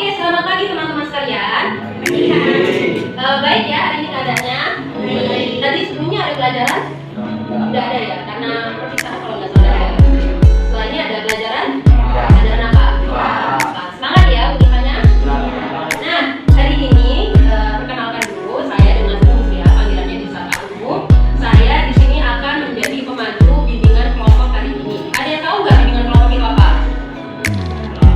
Oke, selamat pagi teman-teman sekalian. Baik ya, hari ini keadaannya. Tadi sebelumnya ada pelajaran? Tidak ada ya, karena perpisahan kalau nggak salah ya. Setelah ini ada pelajaran? Pelajaran apa? Semangat ya ulangannya. Nah, hari ini perkenalkan dulu, saya dengan Felicia, panggilannya bisa Kak Umu. Saya di sini akan menjadi pemandu bimbingan kelompok hari ini. Ada yang tahu nggak bimbingan kelompok itu apa?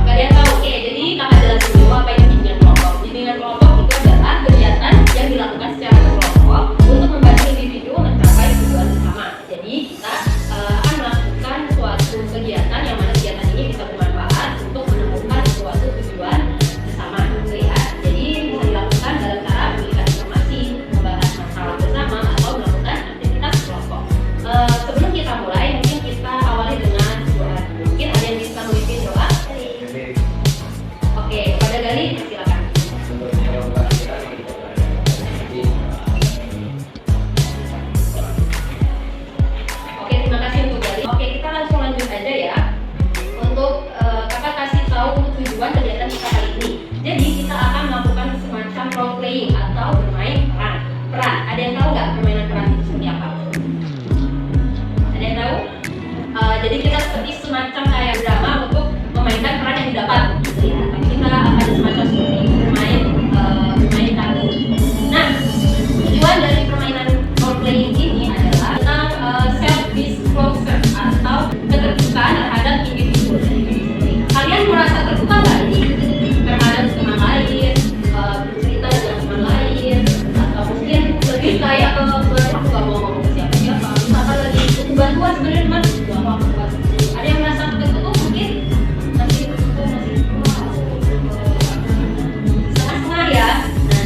Nggak ada yang tahu. Oke, jadi kakak jelasin dulu apa itu bimbingan kelompok. Bimbingan kelompok itu adalah kegiatan yang dilakukan secara berkelompok untuk membantu individu mencapai tujuan bersama. Jadi kita akan melakukan suatu kegiatan yang mana kegiatan ini bisa bermanfaat untuk menemukan suatu tujuan bersama. Oke ya. Jadi bisa dilakukan dalam cara memberikan informasi, membahas masalah bersama, atau melakukan aktivitas kelompok. Sebelum kita mulai, mungkin kita awali dengan doa. Mungkin ada yang bisa memimpin doa? Oke, kepada Gali, silakan. Oke, terima kasih untuk Gali. Oke, kita langsung lanjut aja ya. Untuk kakak kasih tahu tujuan kegiatan kita kali ini. Jadi kita akan melakukan semacam role playing atau bermain peran. Ada yang tahu nggak permainan peran itu seperti apa? Ada yang tahu? Jadi kita seperti semacam kayak drama untuk memainkan peran yang didapat, gitu ya. Tapi kita ada semacam seperti bermain kartu. Nah, tujuan dari permainan role playing ini adalah tentang self disclosure atau keterbukaan terhadap individu. Kalian merasa terbuka nggak ini terhadap teman lain, bercerita dengan teman lain, atau mungkin lebih kayak ke aku nggak mau ngomong ke siapa-siapa. Misalkan lagi butuh bantuan sebenarnya teman, nggak mau buat. Ada yang merasa tertutup mungkin masih tertutup, masih setengah-setengah ya. Nah,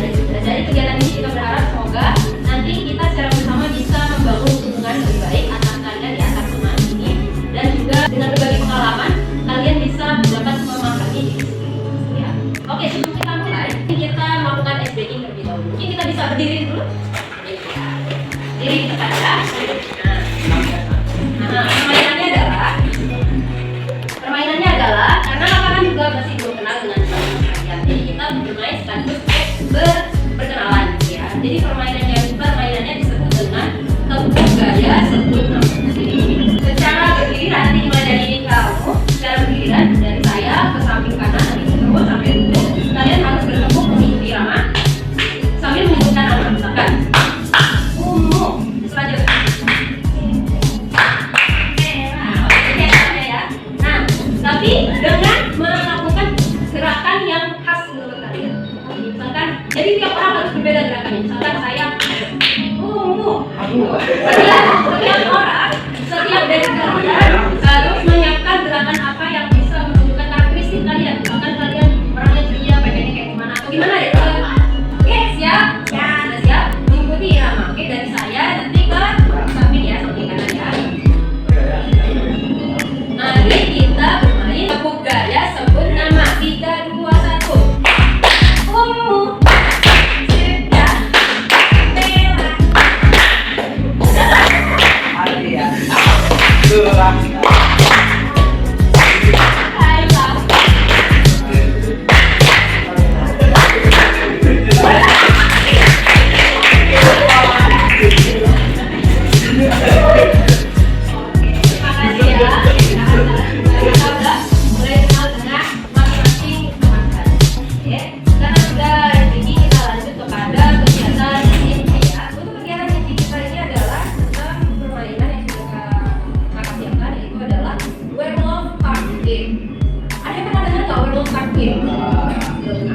dari kegiatan ini kita berharap semoga nanti kita secara bersama bisa membangun hubungan lebih baik antara kalian di antar teman ini, dan juga dengan berbagi pengalaman kalian bisa dapat memahami diri sendiri ya. Oke, sebelum kita mulai kita melakukan ice breaking terlebih dahulu. Mungkin kita bisa berdiri dulu. Berdiri tepat ya. Nah, permainannya adalah karena kakak kan juga masih belum kenal dengan kalian. Jadi kita bermain sekaligus berkenalan ya. Jadi permainannya disebut dengan tebuk gaya sebut nama. Secara bergiliran, dimulai dari ini kamu, secara bergiliran dari saya ke samping kanan, nanti terus sampai duduk. Kalian harus bertepuk mengikuti irama sambil menyebutkan nama. Misalkan Umu, selanjutnya. Tapi dengan melakukan gerakan yang khas menurut kalian. Misalkan, jadi tiap orang harus berbeda gerakannya. Misalkan saya, setiap dari kalian harus menyiapkan gerakan apa yang bisa menunjukkan karakteristik kalian. Misalkan kalian orangnya ceria, pengennya kayak gimana atau gimana ya? Oke, siap? Ya, sudah siap? Mengikuti irama. Oke, dari saya nanti ke samping ya, samping kanan ya. Mari kita bermain tebuk gaya sebut nama. 3, 2, 1. Umu, Sita, Bella. Ayla. Terima kasih ya. Kita udah mulai kenal dengan masing-masing teman kalian. Oke, karena sudah ini kita lanjut kepada kegiatan inti ya. Untuk kegiatan inti kita ini adalah tentang permainan yang sudah kakak siapkan, yaitu adalah werewolf card game. Ada yang pernah dengar nggak werewolf card game?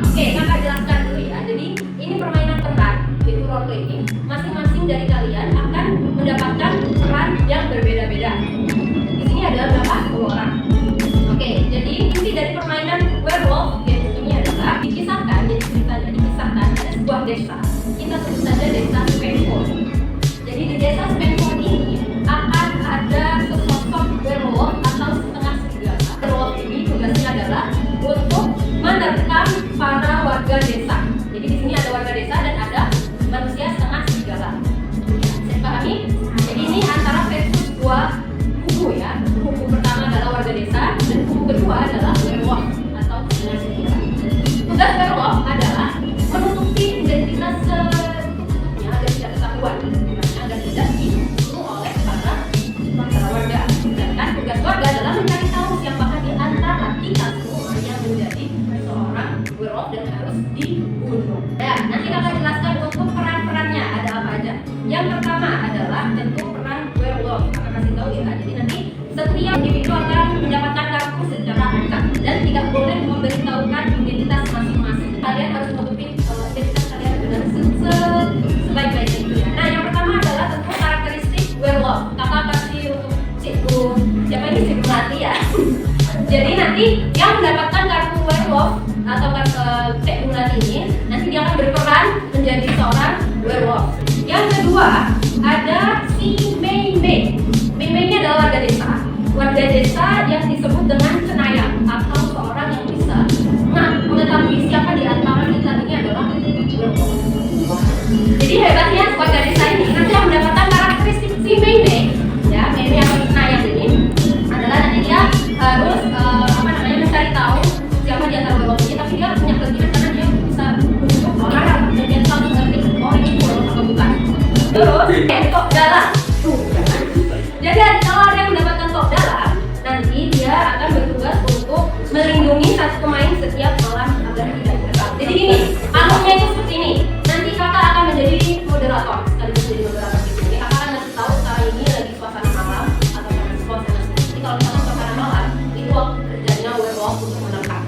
Oke, kakak jelaskan dulu ya. Jadi ini permainan peran, itu role playing. Masing-masing dari kalian akan mendapatkan peran yang berbeda-beda. Di sini ada berapa? 10 orang. Oke, jadi inti dari permainan werewolf game ini adalah dikisahkan, jadi ceritanya dikisahkan ada sebuah desa. Kita sebut saja desa Spenford. Jadi di desa Spenford ini akan ada sesosok werewolf atau setengah serigala. Werewolf ini tugasnya adalah untuk menerkam para warga desa. Jadi di sini ada warga desa dan ada manusia setengah serigala. Saya pahami? Jadi ini antara versus dua kubu ya. Kubu pertama adalah warga desa dan kubu kedua adalah werewolf atau setengah serigala. werewolf dan harus dibunuh. Nah, nanti kakak jelaskan untuk peran-perannya ada apa aja. Yang pertama adalah tentu peran werewolf. Kakak kasih tahu ya. Jadi nanti setiap individu akan mendapatkan kartu secara acak dan tidak boleh memberitahukan identitas masing-masing. Kalian harus menutupi identitas kalian dengan sebaik-baiknya itu ya. Nah, yang pertama adalah tentu karakteristik werewolf. Kakak kasih untuk Cikgu, siapa ini Cikgu Rati ya. Jadi nanti yang mendapatkan kartu werewolf atau kartu Cek Bulan ini nanti dia akan berperan menjadi seorang werewolf. Yang kedua ada si Mei Mei. Mei Mei ini adalah warga desa yang disebut dengan cenayang atau seorang yang bisa mengetahui siapa di antara kita ini adalah werewolf. Jadi hebatnya warga desa ini nanti yang mendapatkan karakteristik si Mei Mei ya, Mei Mei atau cenayang ini adalah nanti dia harus mencari tahu siapa di antara werewolf ini, tapi dia punya kelebihan karena dia bisa menunjuk orang dan dia tahu mengerti orang itu werewolf atau bukan. Terus tok dalam. Jadi kalau ada yang mendapatkan tok dalam, nanti dia akan bertugas untuk melindungi satu pemain setiap malam agar tidak terganggu. Jadi gini, alurnya itu seperti ini. Nanti kakak akan menjadi moderator, sekaligus menjadi moderator di sini. Kakak akan ngasih tahu sekarang ini lagi suasana malam atau suasana sedih. Jadi kalau misalnya suasana malam itu waktu kerjanya werewolf untuk menangkap,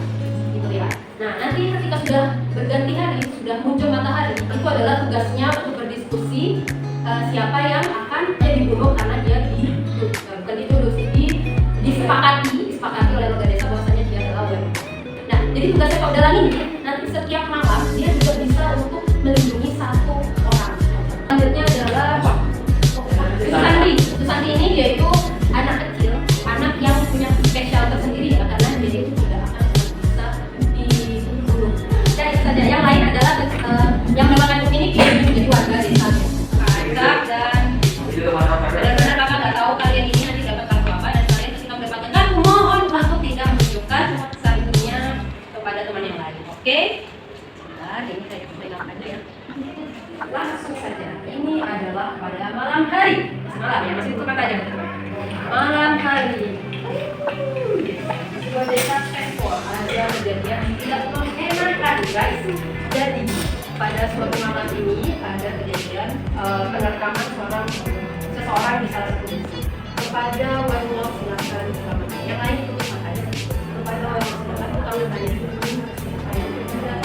gitu ya. Nah, nanti ketika sudah berganti hari, sudah muncul matahari, itu adalah tugasnya untuk berdiskusi siapa yang akan dibunuh karena dia disepakati oleh warga desa bahwasanya dia adalah werewolf. Nah, jadi tugasnya Pak Dalang ini nanti setiap malam dia juga bisa untuk melindungi satu orang. Selanjutnya adalah Susanti ini yaitu anak kecil, anak yang punya spesial tersendiri ya, karena dia itu tidak akan bisa dibunuh. Dan itu saja. Yang lain adalah yang melakukan ini dia menjadi warga desa. Dan benar-benar kakak nggak tahu kalian ini nanti dapat kartu apa, dan kalian ketika mendapatkan kartu mohon untuk tidak menunjukkan kartunya kepada teman yang lain. Oke? Nah, ini saya pegang aja ya. Langsung saja. Ini adalah pada malam hari. Malam ya, masih tutup aja. Malam hari. Sebuah desa seksual ada kejadian tidak mengenakan, guys. Jadi pada suatu malam ini ada kejadian penerkaman seseorang di salah satu desa. Kepada werewolf silakan selamatkan. Yang lain itu makanya kepada werewolf silakan kalau tanya dulu siapa yang tidak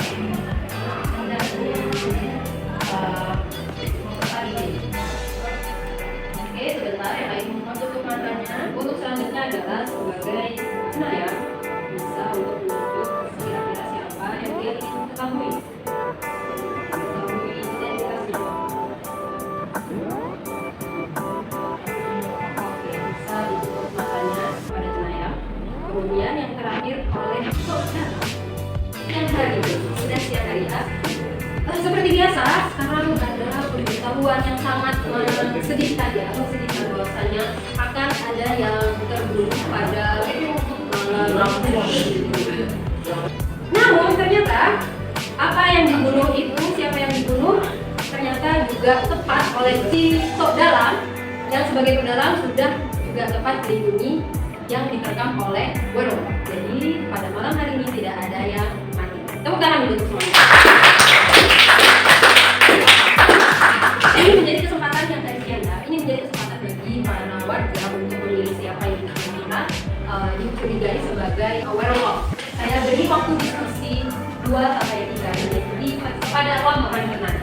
Oke, sebentar yang lain tutup matanya. Untuk selanjutnya adalah sebagai ya bisa untuk menunjuk kira-kira siapa yang dia ingin ketahui. Kemudian yang terakhir oleh saudara yang hari ini sudah siang hari ya. Seperti biasa sekarang ada pemberitahuan yang sangat sedihkan ya, sedihkan bahwasanya akan ada yang terbunuh pada malam. Namun ternyata apa yang dibunuh itu, siapa yang dibunuh ternyata juga tepat oleh si Tok Dalam yang sebagai pedalang sudah juga tepat dilindungi yang diterkam oleh werewolf. Jadi pada malam hari ini tidak ada yang mati. Tepuk tangan dulu semuanya. Ini menjadi kesempatan yang tadi siang ya. Ini menjadi kesempatan bagi para warga untuk memilih siapa yang kira-kira dicurigai sebagai werewolf. Saya beri waktu diskusi 2 sampai 3 menit. Jadi pada awal mohon tenang.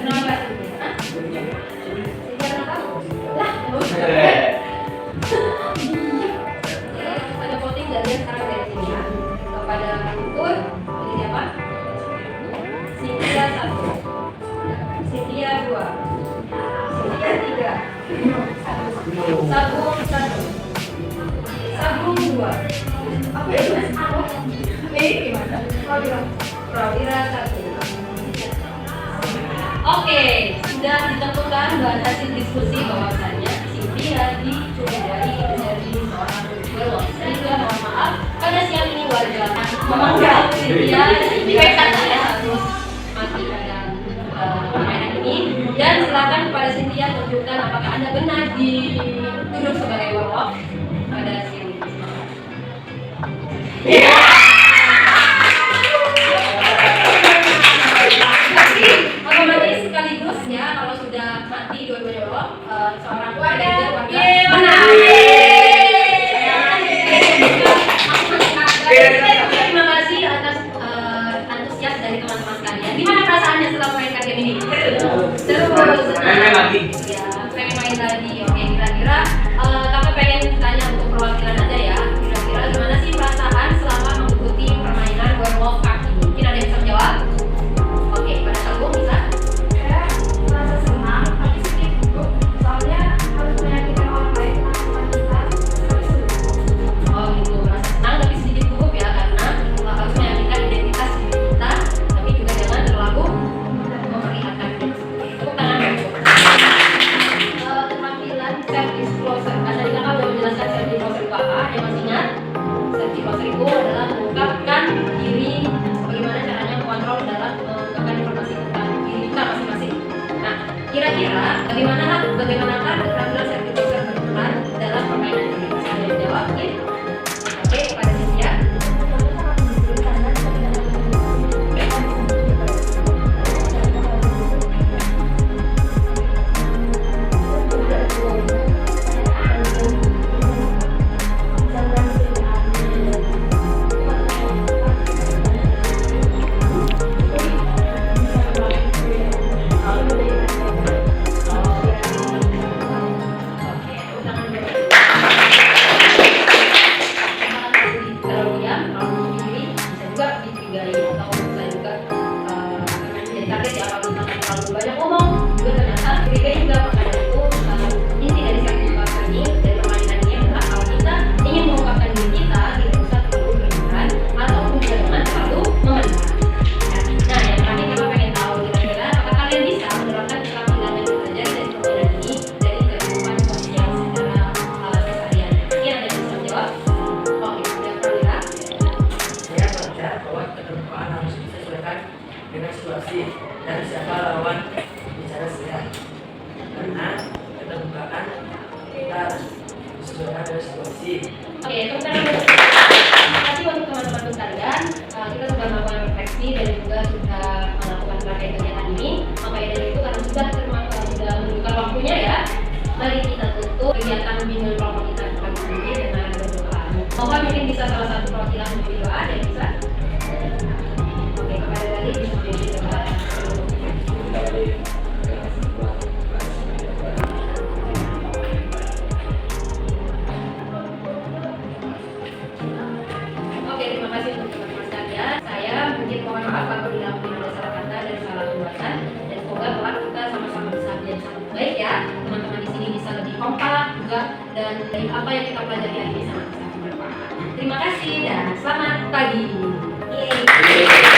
Silakan. Ada voting dan dia sekarang dari sini ya. Kepada Kur, ini siapa? Cynthia 1, Cynthia 2, Cynthia 3, Sabung 1, Sabung 2. Apa itu? Ini gimana? Prawira 1. Oke, sudah ditentukan dan hasil diskusi bahwasannya Cynthia dicurigai menjadi seorang Bagaimanakah keterampilan sertifikat berperan dalam permainan ini? Bisa ada yang jawab ya? Oke, kepada Cynthia. Banyak ngomong juga ternyata ketika juga makanya itu inti dari sertifikat ini dari permainan ini adalah kalau kita ingin mengungkapkan diri kita tidak usah terlalu berlebihan ataupun juga dengan terlalu memendam. Nah, yang terakhir kita pengen tahu kira-kira apakah kalian bisa menerapkan keterampilan yang belajar dari permainan ini dari kehidupan sosial secara keseharian? Mungkin ada yang bisa menjawab? Oke, sudah Prawira. Saya belajar bahwa keterbukaan harus disesuaikan dengan situasi dan siapa lawan bicara saya, karena keterbukaan kita harus disesuaikan dengan situasi. Oke, terima kasih untuk teman-teman sekalian. Kita sudah melakukan refleksi dan juga sudah melakukan rangkaian kegiatan ini. Makanya dari itu karena sudah menunjukkan waktunya ya, mari kita tutup kegiatan bimbingan kelompok kita pagi ini dengan berdoa. Mohon mungkin bisa salah satu perwakilan memberi doa, ada yang bisa? Oke, kepada tadi bisa memberi doa. Oke, terima kasih untuk teman-teman sekalian. Saya mungkin mohon maaf kalau dilakukan ada salah kata dan salah perbuatan, dan semoga kelak kita sama-sama bisa menjadi sangat baik ya. Teman-teman di sini bisa lebih kompak juga, dan dari apa yang kita pelajari hari ini sangat bermanfaat. Terima kasih dan selamat pagi. Yeay.